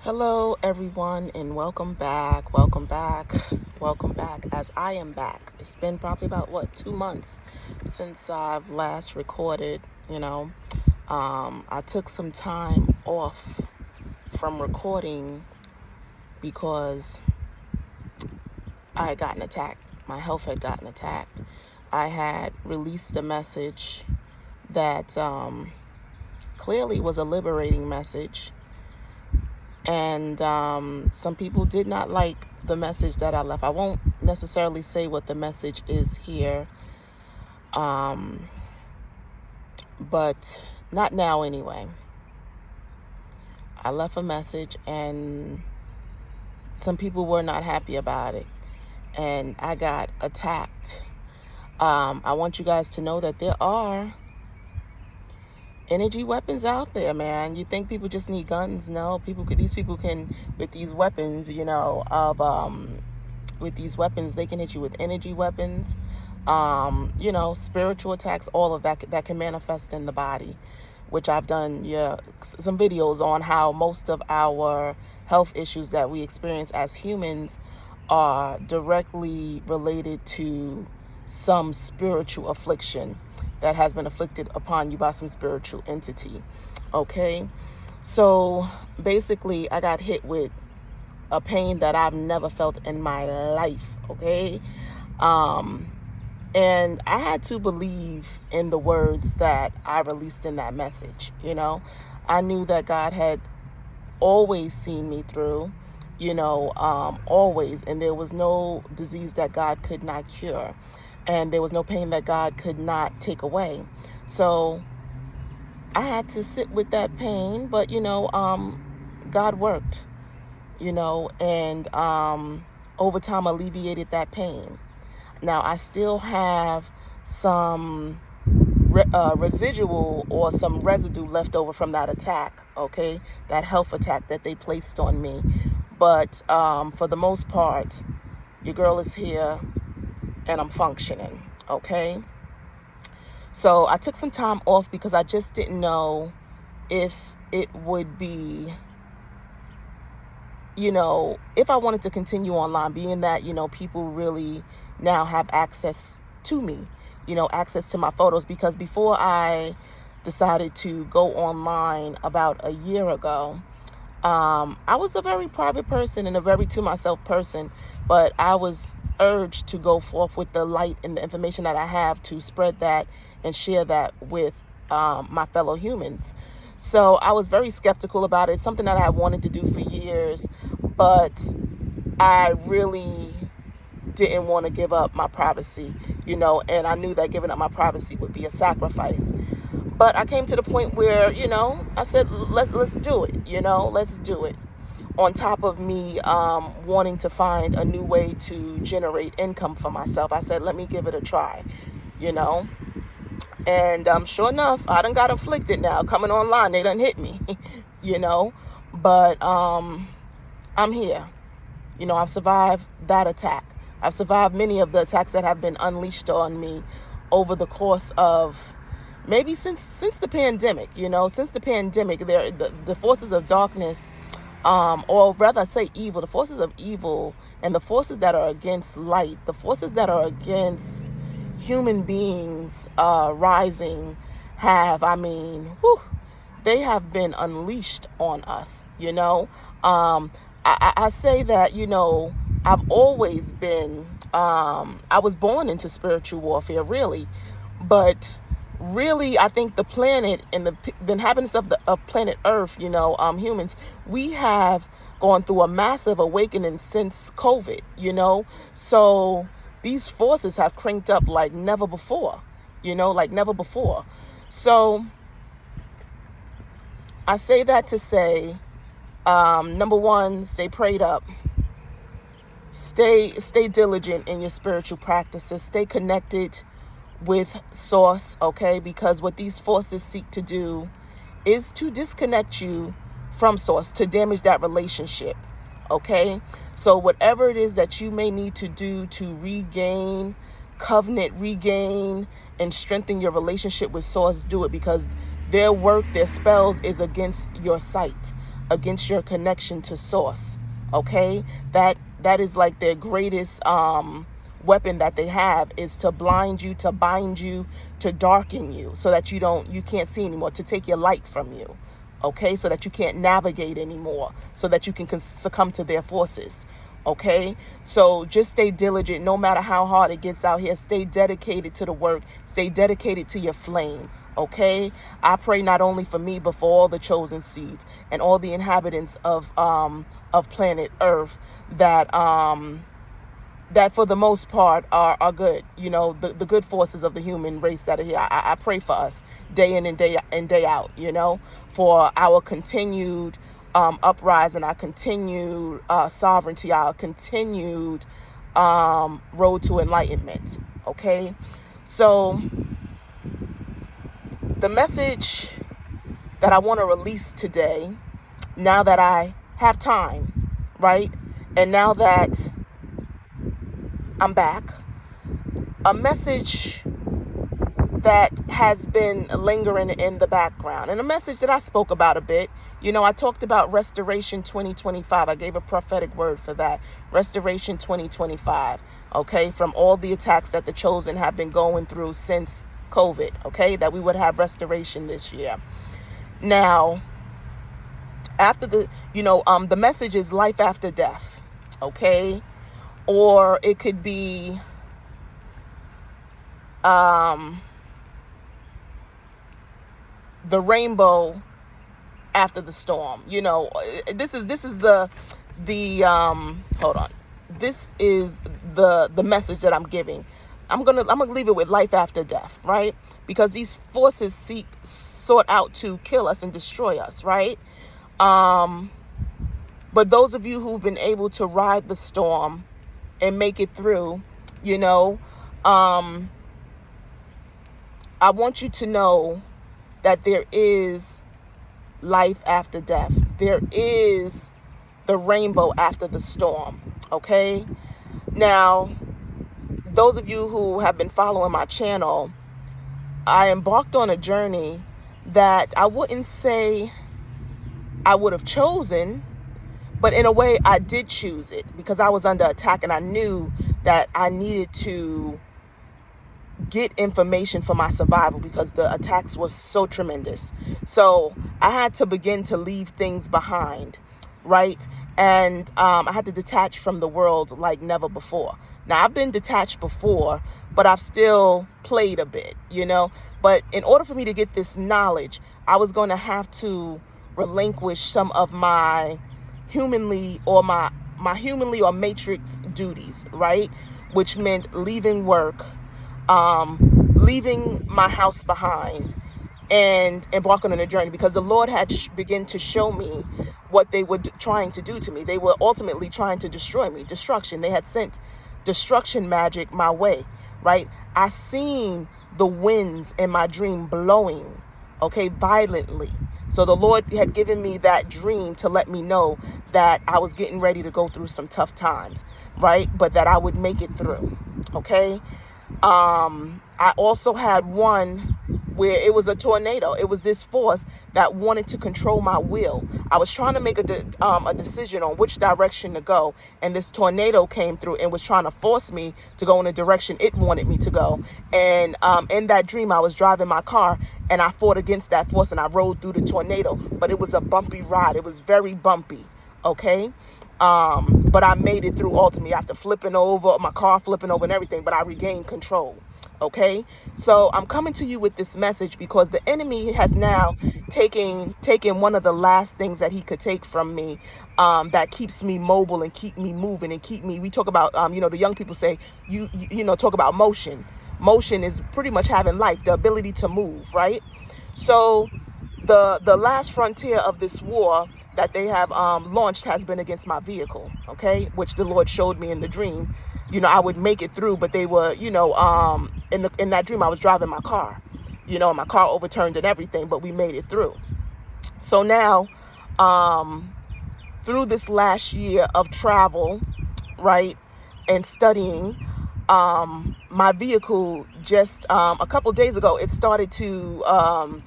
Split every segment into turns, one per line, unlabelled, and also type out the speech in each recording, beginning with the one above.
Hello, everyone, and welcome back. Welcome back. Welcome back as I am back. It's been probably about 2 months since I've last recorded. I took some time off from recording because I had gotten attacked. My health had gotten attacked. I had released a message that clearly was a liberating message. And some people did not like the message that I left. I won't necessarily say what the message is here, but not now anyway. I left a message and some people were not happy about it. And I got attacked. I want you guys to know that there are energy weapons out there, man. You think people just need guns? No, these people can, with these weapons, with these weapons, they can hit you with energy weapons, spiritual attacks, all of that can manifest in the body, which I've done, some videos on how most of our health issues that we experience as humans are directly related to some spiritual affliction that has been afflicted upon you by some spiritual entity. Okay, so basically I got hit with a pain that I've never felt in my life. Okay, and I had to believe in the words that I released in that message. I knew that God had always seen me through, always, and there was no disease that God could not cure. And there was no pain that God could not take away. So I had to sit with that pain, but, God worked, and over time alleviated that pain. Now, I still have some residual or some residue left over from that attack, okay? That health attack that they placed on me. But for the most part, your girl is here and I'm functioning, okay? So I took some time off because I just didn't know if it would be, if I wanted to continue online, being that, people really now have access to me, access to my photos. Because before I decided to go online about a year ago, I was a very private person and a very to myself person, but I was urged to go forth with the light and the information that I have to spread that and share that with my fellow humans. So I was very skeptical about it. It's something that I had wanted to do for years, but I really didn't want to give up my privacy, and I knew that giving up my privacy would be a sacrifice. But I came to the point where, I said, let's do it, let's do it. On top of me wanting to find a new way to generate income for myself, I said, let me give it a try, And sure enough, I done got afflicted now. Coming online, they done hit me, But I'm here. I've survived that attack. I've survived many of the attacks that have been unleashed on me over the course of maybe since the pandemic. Since the pandemic, the forces of darkness, or rather say evil, the forces of evil and the forces that are against light, the forces that are against human beings rising they have been unleashed on us. I say that, I've always been, I was born into spiritual warfare, really, but really, I think the planet and the inhabitants of planet Earth, humans, we have gone through a massive awakening since COVID, So these forces have cranked up like never before, like never before. So I say that to say, number one, stay prayed up. Stay diligent in your spiritual practices. Stay connected with source, okay? Because what these forces seek to do is to disconnect you from source, to damage that relationship, okay? So whatever it is that you may need to do to regain, and strengthen your relationship with source, do it, because their work, their spells is against your sight. against your connection to source. Okay, that is like their greatest weapon that they have, is to blind you, to bind you, to darken you, so that you can't see anymore, to take your light from you. Okay, so that you can't navigate anymore, so that you can succumb to their forces. Okay, so just stay diligent, no matter how hard it gets out here. Stay dedicated to the work, stay dedicated to your flame. Okay, I pray not only for me, but for all the chosen seeds and all the inhabitants of planet Earth, that that for the most part are good. You know, the good forces of the human race that are here. I pray for us day in and day out, you know, for our continued uprising, our continued sovereignty, our continued road to enlightenment. Okay, so the message that I want to release today, now that I have time, right, and now that I'm back, a message that has been lingering in the background, and a message that I spoke about a bit. You know, I talked about Restoration 2025. I gave a prophetic word for that. Restoration 2025, okay, from all the attacks that the chosen have been going through since COVID, okay, that we would have restoration this year. Now, after the message is life after death, okay, or it could be the rainbow after the storm. You know, this is the hold on. This is the message that I'm giving. I'm gonna leave it with life after death, right? Because these forces sought out to kill us and destroy us, right? But those of you who've been able to ride the storm and make it through, you know, I want you to know that there is life after death. There is the rainbow after the storm, okay? Now, those of you who have been following my channel, I embarked on a journey that I wouldn't say I would have chosen, but in a way I did choose it, because I was under attack and I knew that I needed to get information for my survival, because the attacks was so tremendous. So I had to begin to leave things behind, right? And I had to detach from the world like never before. Now, I've been detached before, but I've still played a bit, you know. But in order for me to get this knowledge, I was going to have to relinquish some of my humanly or matrix duties, right? Which meant leaving work, leaving my house behind, and embarking on a journey, because the Lord had begun to show me what they were trying to do to me. They were ultimately trying to destroy me. Destruction. They had sent destruction magic my way, right? I seen the winds in my dream blowing, okay, violently. So the Lord had given me that dream to let me know that I was getting ready to go through some tough times, right? But that I would make it through, okay? I also had one where it was a tornado. It was this force that wanted to control my will. I was trying to make a decision on which direction to go, and this tornado came through and was trying to force me to go in a direction it wanted me to go. And in that dream, I was driving my car, and I fought against that force, and I rode through the tornado. But it was a bumpy ride. It was very bumpy, okay? But I made it through ultimately after flipping over, my car flipping over and everything, but I regained control. Okay, so I'm coming to you with this message because the enemy has now taken one of the last things that he could take from me, that keeps me mobile and keep me moving and keep me. We talk about, the young people say, you talk about motion. Motion is pretty much having life, the ability to move, right? So the last frontier of this war that they have launched has been against my vehicle, okay, which the Lord showed me in the dream. I would make it through, but they were, in that dream, I was driving my car, and my car overturned and everything, but we made it through. So now, through this last year of travel, right, and studying, my vehicle just, a couple days ago, it started to,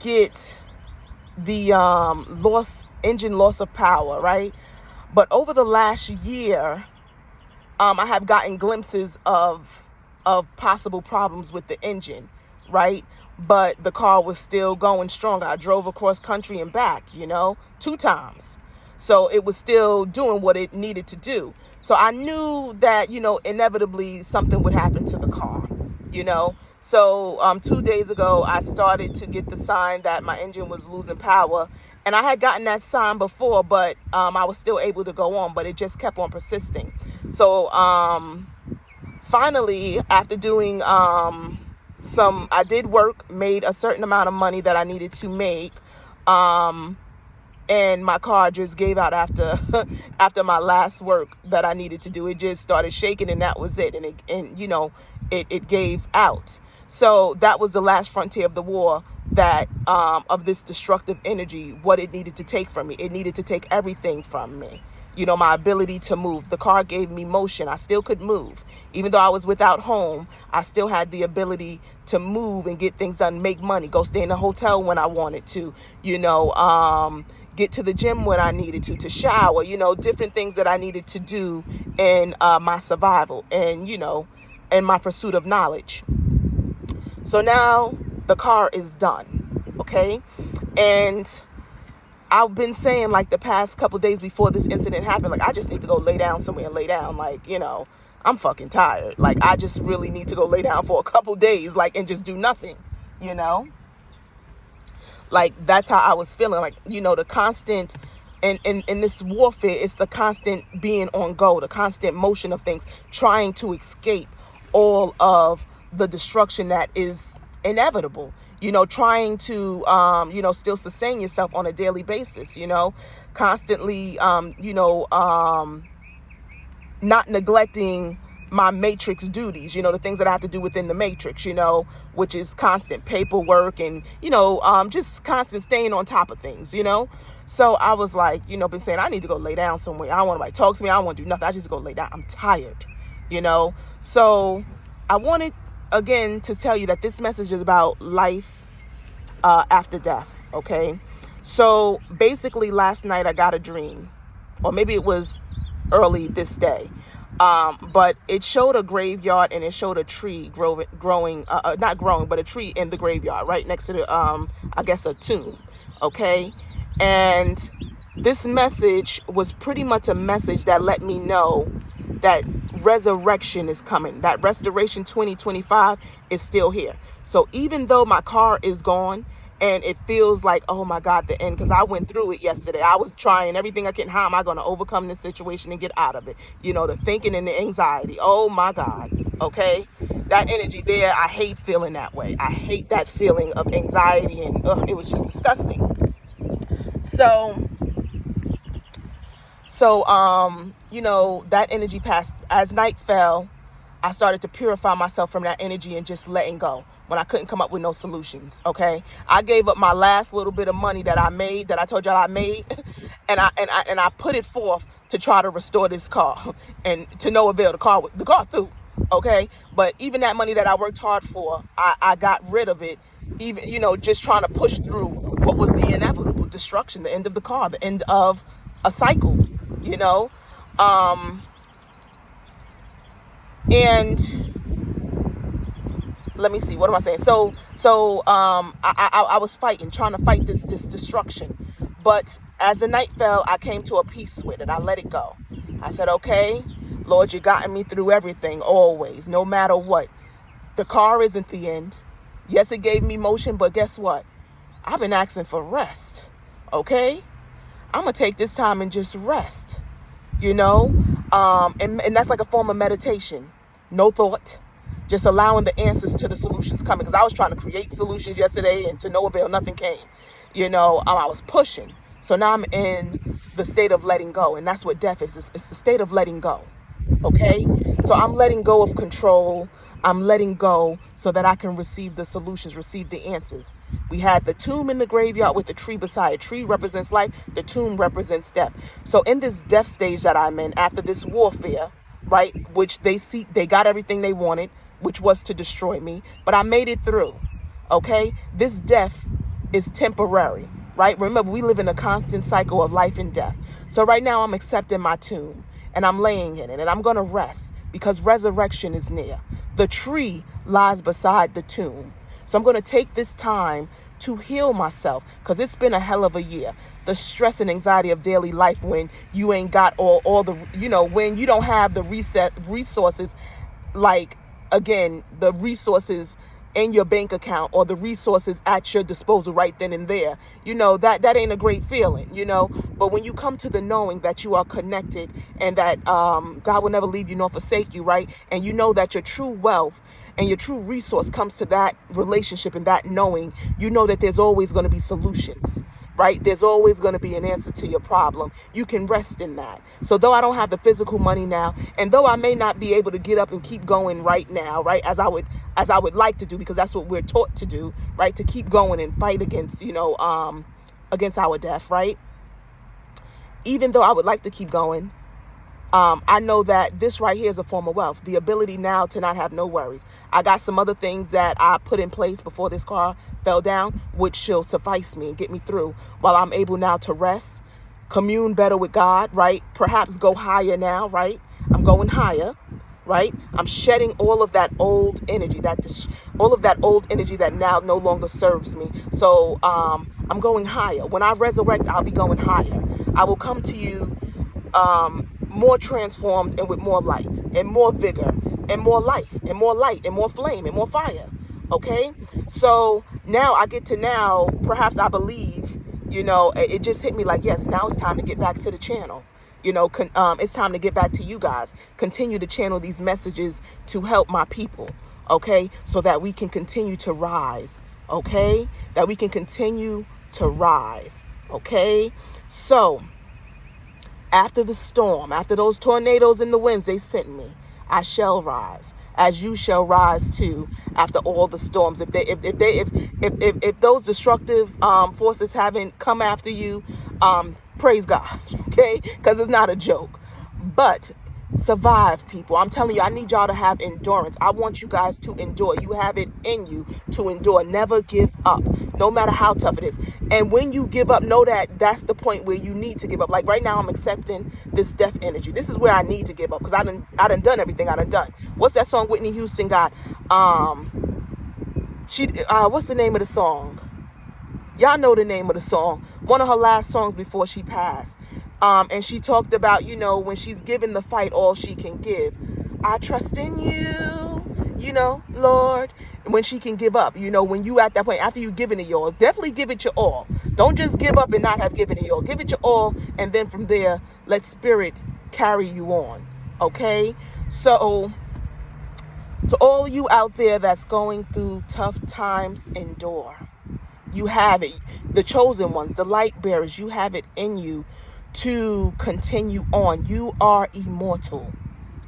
get the, lost engine loss of power, right? But over the last year, I have gotten glimpses of possible problems with the engine, right? But the car was still going strong. I drove across country and back, 2 times. So it was still doing what it needed to do. So I knew that, inevitably something would happen to the car, So 2 days ago, I started to get the sign that my engine was losing power. And I had gotten that sign before, but I was still able to go on, but it just kept on persisting. So finally, after doing I did work, made a certain amount of money that I needed to make. And my car just gave out after after my last work that I needed to do. It just started shaking, and that was it. It gave out. So that was the last frontier of the war, that of this destructive energy, what it needed to take from me. It needed to take everything from me. My ability to move. The car gave me motion. I still could move. Even though I was without home, I still had the ability to move and get things done, make money, go stay in a hotel when I wanted to, get to the gym when I needed to shower, different things that I needed to do in my survival and, in my pursuit of knowledge. So now the car is done, okay? And I've been saying, like, the past couple days before this incident happened, like, I just need to go lay down somewhere and lay down. Like, I'm fucking tired. Like, I just really need to go lay down for a couple days, like, and just do nothing, Like, that's how I was feeling. Like, the constant, in this warfare, it's the constant being on go, the constant motion of things, trying to escape all of the destruction that is inevitable. Trying to, still sustain yourself on a daily basis, constantly, not neglecting my matrix duties, the things that I have to do within the matrix, which is constant paperwork and, just constant staying on top of things, So I was like, been saying I need to go lay down somewhere. I don't want nobody to talk to me. I don't want to do nothing. I just go lay down. I'm tired, So I wanted, again, to tell you that this message is about life after death, okay? So basically last night I got a dream, or maybe it was early this day. But it showed a graveyard, and it showed a tree growing, not growing, but a tree in the graveyard right next to the, I guess, a tomb. Okay. And this message was pretty much a message that let me know that resurrection is coming, that Restoration 2025 is still here. So even though my car is gone, and it feels like, oh my God, the end, because I went through it yesterday. I was trying everything I can. How am I going to overcome this situation and get out of it? The thinking and the anxiety. Oh my God. Okay. That energy there, I hate feeling that way. I hate that feeling of anxiety, and it was just disgusting. So, that energy passed. As night fell, I started to purify myself from that energy and just letting go when I couldn't come up with no solutions. Okay. I gave up my last little bit of money that I made, that I told y'all I made, and I put it forth to try to restore this car, and to no avail. The car through. Okay. But even that money that I worked hard for, I got rid of it, even, just trying to push through what was the inevitable destruction, the end of the car, the end of a cycle, and let me see, what am I saying? So I was trying to fight this destruction. But as the night fell, I came to a peace with it. I let it go. I said, okay, Lord, you gotten me through everything, always, no matter what. The car isn't the end. Yes, it gave me motion, but guess what? I've been asking for rest. Okay? I'm going to take this time and just rest, and that's like a form of meditation. No thought. Just allowing the answers to the solutions coming. Because I was trying to create solutions yesterday, and to no avail, nothing came. I was pushing. So now I'm in the state of letting go. And that's what death is. It's the state of letting go. Okay? So I'm letting go of control. I'm letting go so that I can receive the solutions, receive the answers. We had the tomb in the graveyard with the tree beside it. Tree represents life. The tomb represents death. So in this death stage that I'm in, after this warfare, right, which they got everything they wanted, which was to destroy me, but I made it through. Okay? This death is temporary. right? Remember, we live in a constant cycle of life and death. So right now I'm accepting my tomb and I'm laying in it and I'm going to rest because resurrection is near. The tree lies beside the tomb. So I'm going to take this time to heal myself because it's been a hell of a year. The stress and anxiety of daily life when you ain't got all the, when you don't have the resources, like, again, the resources in your bank account or the resources at your disposal right then and there, that ain't a great feeling, but when you come to the knowing that you are connected and that God will never leave you nor forsake you, right? And you know that your true wealth and your true resource comes to that relationship and that knowing, that there's always going to be solutions, right? There's always going to be an answer to your problem. You can rest in that. So though I don't have the physical money now, and though I may not be able to get up and keep going right now, right, as I would like to do, because that's what we're taught to do, right, to keep going and fight against, against our death, right? Even though I would like to keep going, I know that this right here is a form of wealth. The ability now to not have no worries. I got some other things that I put in place before this car fell down, which shall suffice me and get me through while I'm able now to rest, commune better with God, right? Perhaps go higher now, right? I'm going higher, right? I'm shedding all of that old energy, all of that old energy that now no longer serves me. So I'm going higher. When I resurrect, I'll be going higher. I will come to you more transformed and with more light and more vigor and more life and more light and more flame and more fire. Okay, so now I get to perhaps I believe, it just hit me like, yes, now it's time to get back to the channel. It's time to get back to you guys. Continue to channel these messages to help my people. Okay, so that we can continue to rise. Okay, that we can continue to rise. Okay, so after the storm, after those tornadoes and the winds they sent me, I shall rise, as you shall rise too. After all the storms, if those destructive forces haven't come after you, praise God, okay? Because it's not a joke. But survive, people. I'm telling you, I need y'all to have endurance. I want you guys to endure. You have it in you to endure. Never give up, no matter how tough it is. And when you give up, know that that's the point where you need to give up. Like right now, I'm accepting this death energy. This is where I need to give up because I done done everything I done. What's that song Whitney Houston got? What's the name of the song? Y'all know the name of the song. One of her last songs before she passed. And she talked about, when she's given the fight all she can give. I trust in you, Lord. When she can give up, when you at that point, after you've given it your all, definitely give it your all. Don't just give up and not have given it your all. Give it your all. And then from there, let spirit carry you on. Okay? So to all you out there that's going through tough times, endure. You have it. The chosen ones, the light bearers, you have it in you to continue on. You are immortal.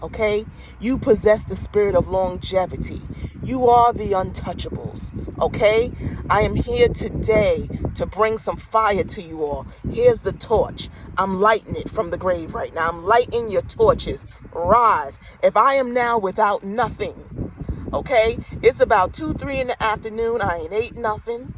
Okay? You possess the spirit of longevity. You are the untouchables. Okay? I am here today to bring some fire to you all. Here's the torch. I'm lighting it from the grave right now. I'm lighting your torches. Rise. If I am now without nothing, okay? It's about 2-3 in the afternoon. I ain't ate nothing.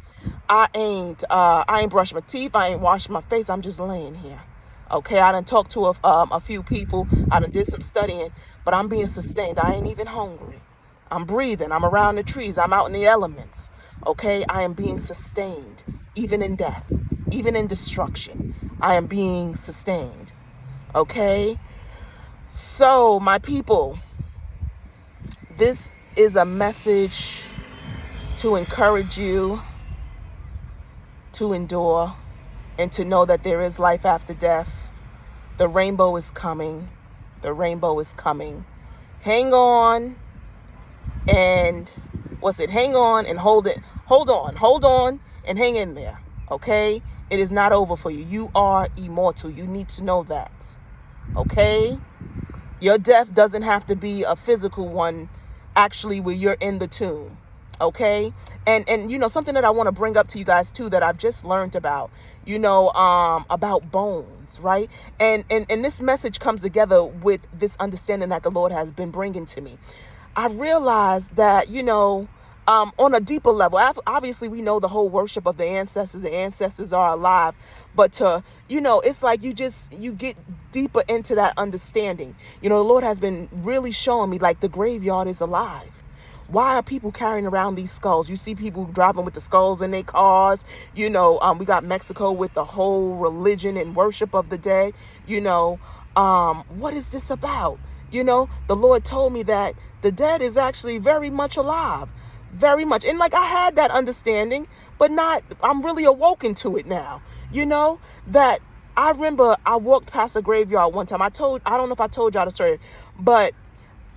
I ain't brushed my teeth. I ain't washed my face. I'm just laying here. Okay, I done talked to a few people. I done did some studying, but I'm being sustained. I ain't even hungry. I'm breathing. I'm around the trees. I'm out in the elements. Okay, I am being sustained, even in death, even in destruction. I am being sustained. Okay, so my people, this is a message to encourage you to endure and to know that there is life after death. The rainbow is coming. The rainbow is coming. Hang on and hang on and hold it. Hold on and hang in there. Okay? It is not over for you. You are immortal. You need to know that. Okay? Your death doesn't have to be a physical one, actually, where you're in the tomb. Okay? And something that I want to bring up to you guys too that I've just learned about, about bones, right? And this message comes together with this understanding that the Lord has been bringing to me. I realized that, on a deeper level, obviously we know the whole worship of the ancestors are alive, but it's like you get deeper into that understanding. The Lord has been really showing me, like, the graveyard is alive. Why are people carrying around these skulls? You see people driving with the skulls in their cars. We got Mexico with the whole religion and worship of the dead. What is this about? The Lord told me that the dead is actually very much alive, very much. And like, I had that understanding, but I'm really awoken to it now. That I remember I walked past a graveyard one time. I don't know if I told y'all the story, but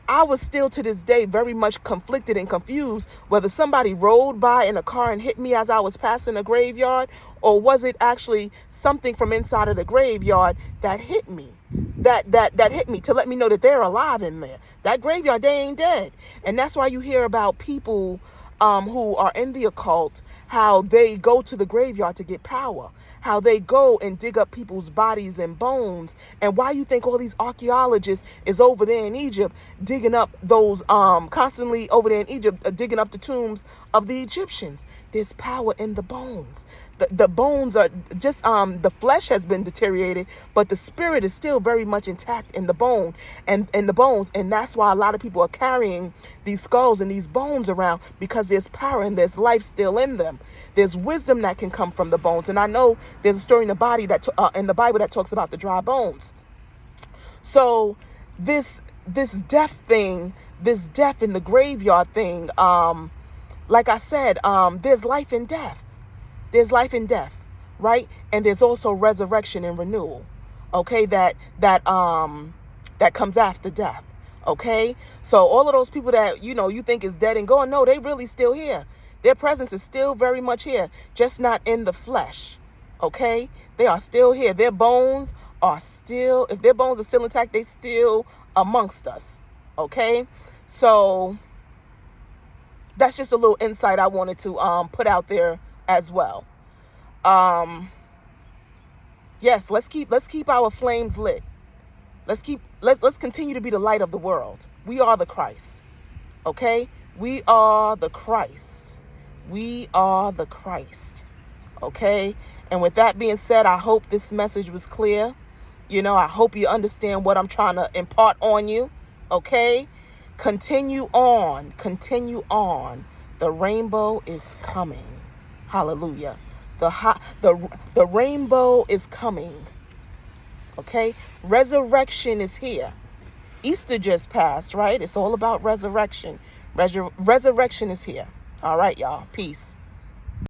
I was still to this day very much conflicted and confused whether somebody rolled by in a car and hit me as I was passing a graveyard, or was it actually something from inside of the graveyard that hit me, that hit me to let me know that they're alive in there. That graveyard, they ain't dead. And that's why you hear about people who are in the occult, how they go to the graveyard to get power, how they go and dig up people's bodies and bones, and why you think all these archaeologists is over there in Egypt digging up those, constantly over there in Egypt, digging up the tombs of the Egyptians. There's power in the bones. The bones are just, the flesh has been deteriorated, but the spirit is still very much intact in the bone and in the bones. And that's why a lot of people are carrying these skulls and these bones around, because there's power and there's life still in them. There's wisdom that can come from the bones. And I know there's a story in the body in the Bible that talks about the dry bones. So this death thing, this death in the graveyard thing, like I said, there's life in death. There's life in death, right? And there's also resurrection and renewal. Okay, that comes after death. Okay, so all of those people that you think is dead and gone, no, they really still here. Their presence is still very much here, just not in the flesh. Okay, they are still here. Their bones are still, if their bones are still intact, they still amongst us. Okay, so that's just a little insight I wanted to put out there as well. Yes, let's keep our flames lit. Let's continue to be the light of the world. We are the Christ. Okay? We are the Christ. We are the Christ. Okay? And with that being said, I hope this message was clear. I hope you understand what I'm trying to impart on you. Okay? Continue on. Continue on. The rainbow is coming. Hallelujah. The rainbow is coming. Okay? Resurrection is here. Easter just passed, right? It's all about resurrection. Resurrection is here. All right, y'all. Peace.